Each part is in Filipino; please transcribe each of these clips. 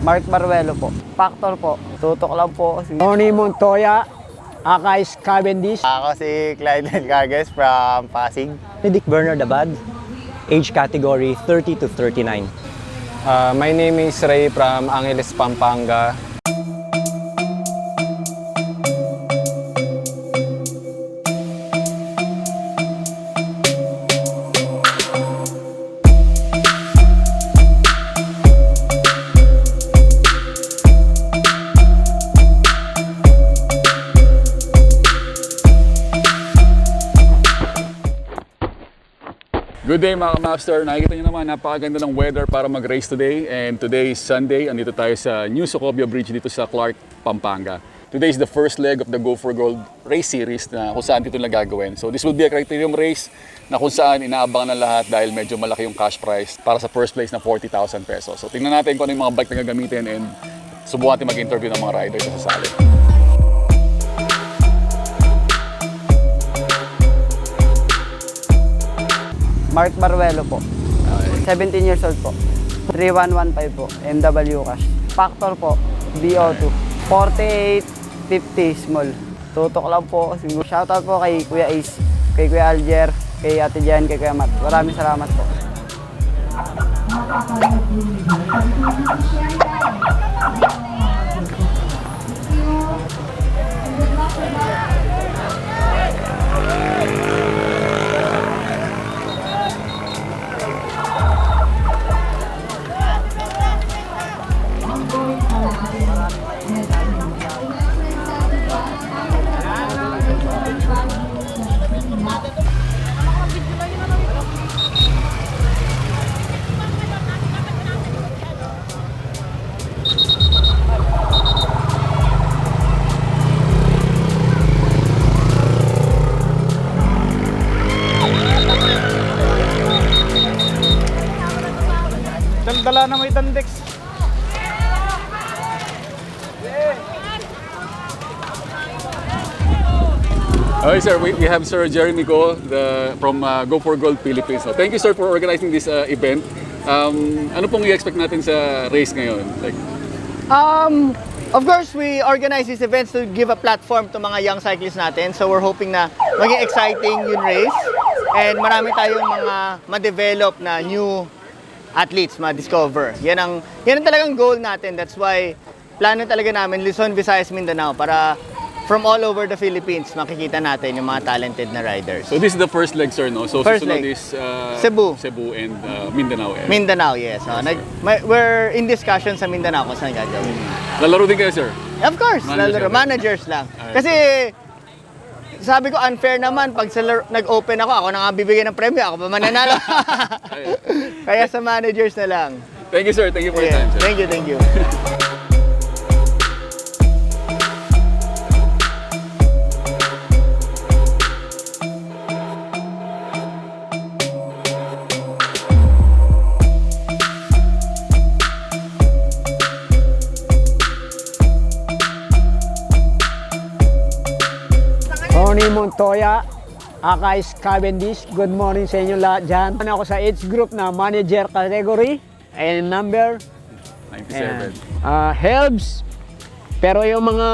Mark Baruelo po. Factor po. Tutok lang po. Tony Montoya, Akais Cavendish. Ako si Clyde Delcargues from Pasig. Dick Bernard Abad, age category 30 to 39. My name is Ray from Angeles, Pampanga. Good day mga ka-Mapster. Nakikita nyo naman, napakaganda ng weather para mag-race today. And today is Sunday. Andito tayo sa New Socobia Bridge dito sa Clark, Pampanga. Today is the first leg of the Go for Gold race series na kung saan dito na gagawin. So this will be a criterium race na kung saan inaabangan ng lahat dahil medyo malaki yung cash prize para sa first place na 40,000 pesos. So tingnan natin kung ano yung mga bike na gagamitin and subukan natin mag-interview ng mga riders na sasali. Mark Baruelo po. 17 years old po. 3115 po. MW cash. Factor po. BO2. 4850 small. Tutok lang po. Siguro shoutout po kay Kuya Ace, kay Kuya Alger, kay Ate Jan, kay Kuya Matt. Maraming salamat po. Dala na may Tandex. Okay sir, we have Sir Jeremy Go from Go for Gold Philippines. So, thank you sir for organizing this event. Ano pong i-expect natin sa race ngayon? Of course, we organize these events to give a platform to mga young cyclists natin. So we're hoping na maging exciting yung race. And marami tayong mga ma-develop na new athletes, ma-discover. Yan ang talagang goal natin. That's why plano talaga namin Luzon, Visayas, Mindanao para from all over the Philippines makikita natin yung mga talented na riders. So this is the first leg sir, no? So First susunod leg. is Cebu and Mindanao. Mindanao, yes. So, we're in discussion sa Mindanao kung saan gagawin. Lalaro din kayo sir? Of course, Managers managers lang. Alright. Kasi sabi ko unfair naman pag nag-open ako na nga bibigyan ng premyo, ako pa mananalo. Kaya sa managers na lang. Thank you sir, thank you for your time sir. Thank you, thank you. Tony Montoya, Akais Cavendish. Good morning sa inyo lahat dyan. Ako sa age group na manager category and number 97. Helbs. Pero yung mga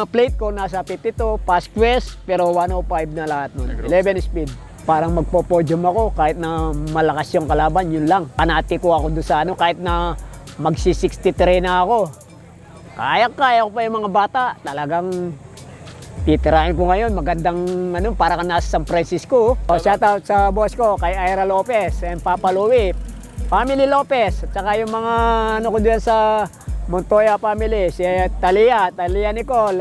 plate ko nasa 52, Pasquez, pero 105 na lahat nun. 11 speed. Parang magpo-podium ako kahit na malakas yung kalaban, yun lang. Panatiko ako doon sa ano, kahit na magsi-63 na ako. Kaya ko pa yung mga bata. Talagang titirahin ko ngayon. Magandang ano, para ka nasa San Francisco. Shoutout sa boss ko, kay Ira Lopez and Papa Louie. Family Lopez. At saka yung mga ano ko diyan sa Montoya family. Si Talia Nicole.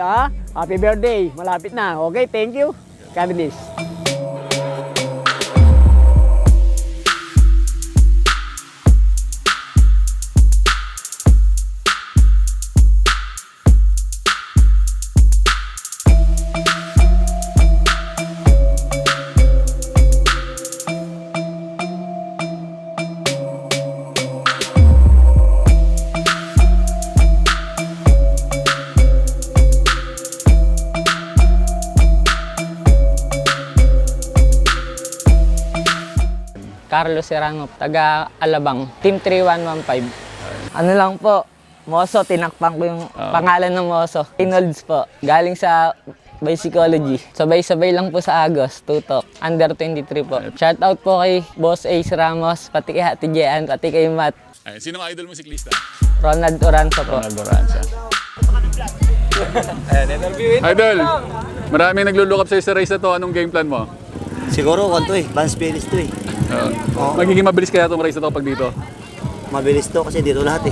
Happy birthday. Malapit na. Okay, thank you. Cavendish. Carlos Serrano, taga Alabang, Team 3115. Ano lang po, Moso, tinakpan ko yung pangalan ng Moso. Reynolds po, galing sa Biology. Sabay-sabay lang po sa Agos, tutok. Under 23 po. Shout out po kay Boss Ace Ramos, pati kay Ate Jean, pati kay Matt. Ay, sinong idol mo siklista? Ronald Oranza po. Ronaldo Ranza. Idol, maraming naglo-look up sa'yo sa race na to. Anong game plan mo? Siguro kanto Vance Felix to Magiging mabilis kaya itong race na to pag dito? Mabilis to kasi dito lahat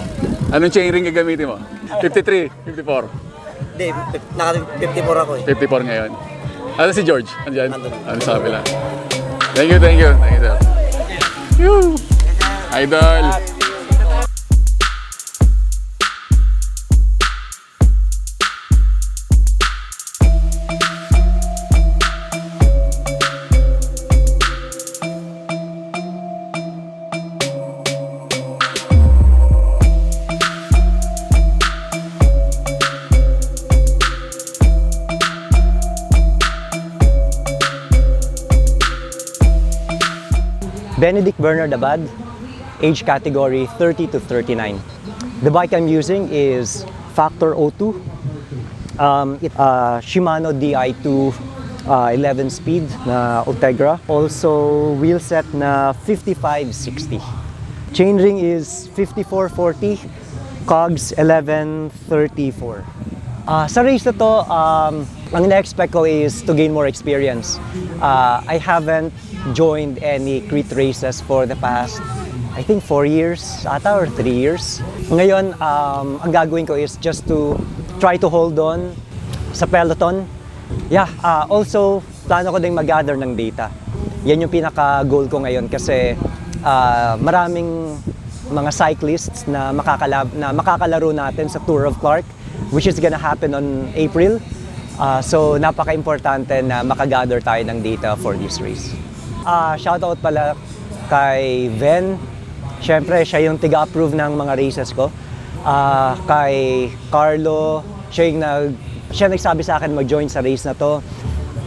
Anong chainring gagamitin mo? 53, 54, Hindi, naka 54 ako 54 ngayon. Ano si George? Andiyan? Andun. Ano sa kabila? Thank you, thank you. Thank you, sir. Yoo! Idol! Benedict Bernard Abad, age category 30 to 39. The bike I'm using is Factor O2, Shimano Di2 11 speed na Ultegra. Also wheel set na 5560. Chainring is 5440, cogs 1134. Sa race na to, ang na-expect ko is to gain more experience. I haven't joined any Crete races for the past, I think 4 years ata or 3 years. Ngayon, ang gagawin ko is just to try to hold on sa peloton. Yeah, also, plano ko din mag-gather ng data. Yan yung pinaka-goal ko ngayon kasi maraming mga cyclists na makakalaro natin sa Tour of Clark, which is gonna happen on April. So napaka-importante na makagather tayo ng data for this race. Shoutout pala kay Ven. Siyempre, siya yung tiga-approve ng mga races ko. Kay Carlo, siya nagsabi sa akin mag-join sa race na to.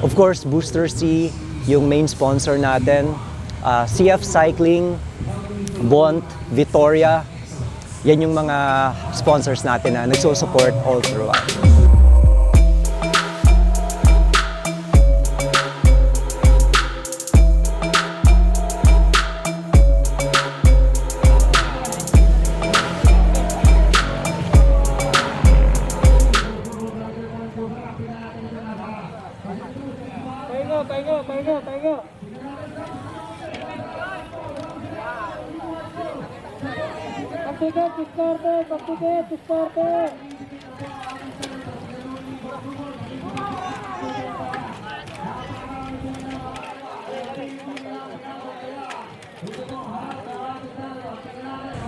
Of course, Booster C, yung main sponsor natin. CF Cycling, Bont, Vittoria. Yan yung mga sponsors natin na nagsusupport all throughout.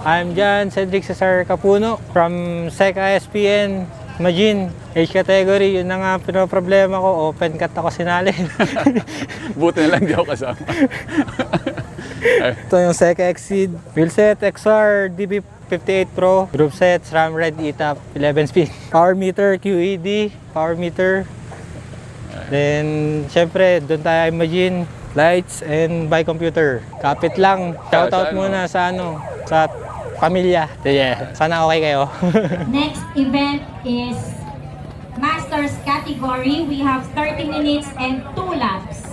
I'm John Cedric Cesar Capuno from SECA SPN Imagine, age category, yun na nga pinoproblema ko, open cut ako sinali. Buti na lang di ako kasama. Ito yung SECA Exceed, wheelset XR DB58 Pro, group set, SRAM Red ETAP 11 speed, power meter QED, power meter. Then, syempre, doon tayo Imagine, lights and by computer. Kapit lang. Shoutout muna sa sa pamilya. Yeah. Sana okay kayo. Next event is Masters category. We have 30 minutes and 2 laps.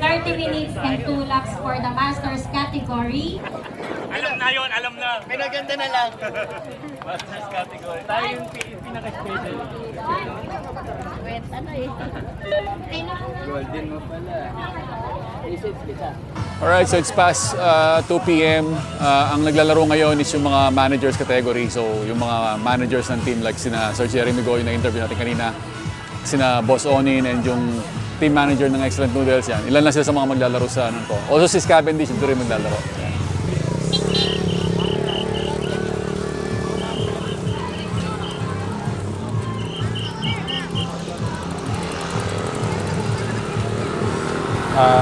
30 minutes and 2 laps for the Masters category. Alam na yun, alam na. Pinaganda na lang. Masters category. Tayo yung pinaka-special. Golden mo pala. Research kita. Alright, so it's past 2 p.m. Ang naglalaro ngayon is yung mga managers category. So yung mga managers ng team like sina Sir Jeremy Goy na interview natin kanina, sina Boss Onin and yung team manager ng Excellent Noodles yan. Ilan lang sila sa mga maglalaro sa to. Also si Cavendish, ito rin maglalaro. Yan.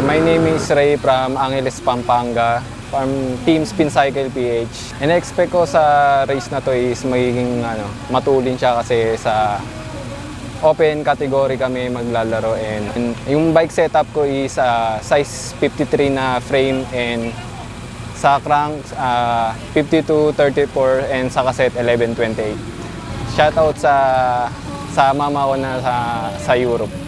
My name is Ray from Angeles, Pampanga, from Team Spin Cycle PH. And expect ko sa race na to is magiging matulin siya kasi sa open category kami maglalaro. And yung bike setup ko is size 53 na frame and Sa crank, 52-34 and sa cassette, 11-28. Shoutout sa mama ko na sa Europe.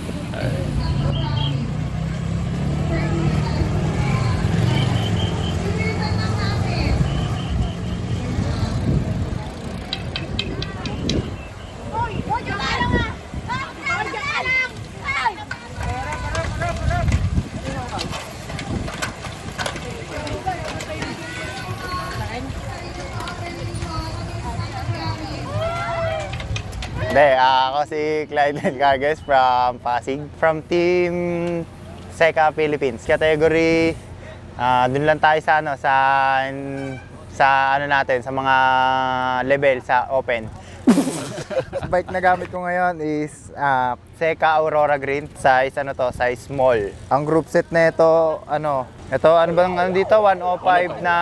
Hindi, ako si Clyde Carges from Pasig. From Team Seka Philippines. Category, dun lang tayo sa ano natin, sa mga level sa open. Bike na gamit ko ngayon is Seka Aurora Green, size size small. Ang group set na ito, ano bang dito 105 na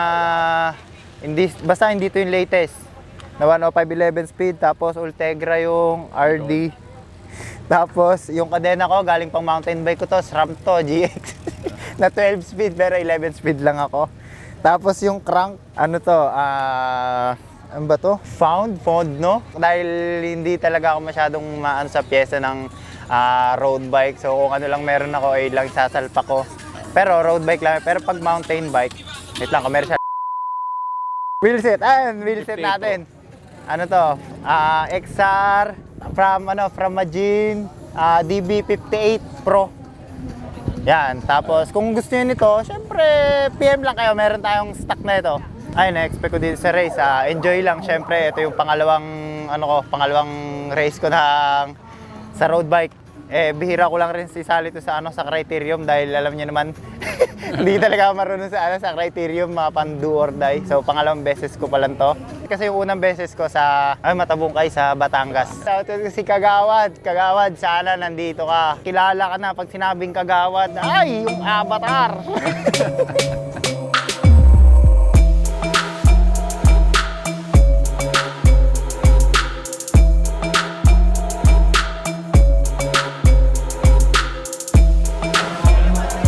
basta hindi ito yung latest. Na 105 11 speed, tapos Ultegra yung RD. Tapos yung kadena ko galing pang mountain bike ko to, SRAM to, GX. Na 12 speed pero 11 speed lang ako. Tapos yung crank, ano ba to? Found no? Dahil hindi talaga ako masyadong maano sa pyesa ng road bike. So kung ano lang meron ako ay lang sasalpa ko. Pero road bike lang. Pero pag mountain bike, wait lang, commercial. Wheelset natin. Ano to? XR from Majin, DB58 Pro. Yan. Tapos kung gusto niyo nito, syempre PM lang kayo. Meron tayong stock na ito. Ay, na-expect ko dito sa race. Enjoy lang. Syempre, ito yung pangalawang race ko sa road bike. Bihira ko lang rin isali ito sa criterium dahil alam niyo naman hindi talaga ako marunong sa criterium, mga pan do or die. So pangalawang beses ko pa lang to. Kasi yung unang beses ko sa Matabungkay sa Batangas. Si Kagawad, sana nandito ka. Kilala ka na pag sinabing Kagawad. Ay, yung avatar.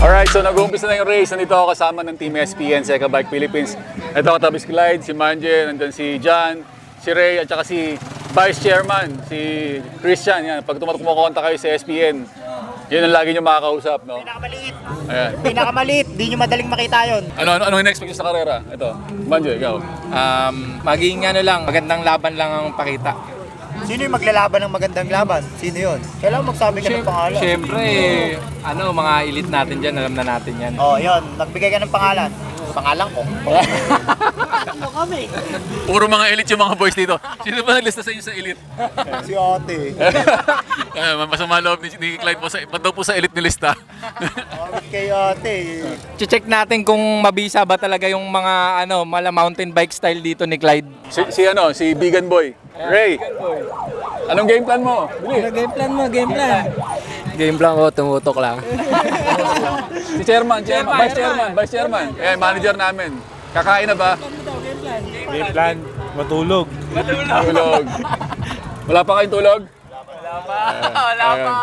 Alright, so nag-uumpisa na yung race. Nandito ako kasama ng Team SPN, Seka Bike Philippines. Ito ako tabi si Clyde, si Manje, nandun si John, si Ray, at saka si Vice Chairman, si Christian. Yan. Pag kumukonta kayo sa SPN, yun ang lagi nyo makakausap, no? Pinakamaliit. Ayan. Pinakamaliit. Di nyo madaling makita yun. Ano in-expect nyo sa karera? Ito, Manje, ikaw. Maging magandang laban lang ang pakita. Sino yung maglalaban ng magandang laban? Sino yun? Kailangan magsabi ka ng pangalan. Siyempre, mga elite natin dyan, alam na natin yan. Oh, yun. Nagbigay ka ng pangalan. Pangalan ko. Puro mga elite yung mga boys dito. Sino ba naglista sa inyo sa elite? Si Ate. Masama loob ni Clyde po ba't daw po sa elite nilista? Kay Ate. Check natin kung mabisa ba talaga yung mga mala mountain bike style dito ni Clyde. Si Vegan Boy. Ray, anong game plan mo? Bili. Game plan ko, tumutok lang. Si Vice Chairman. Ayan, manager namin. Kakain na ba? Game plan, matulog. Tulog. Wala pa kayong tulog? Wala pa.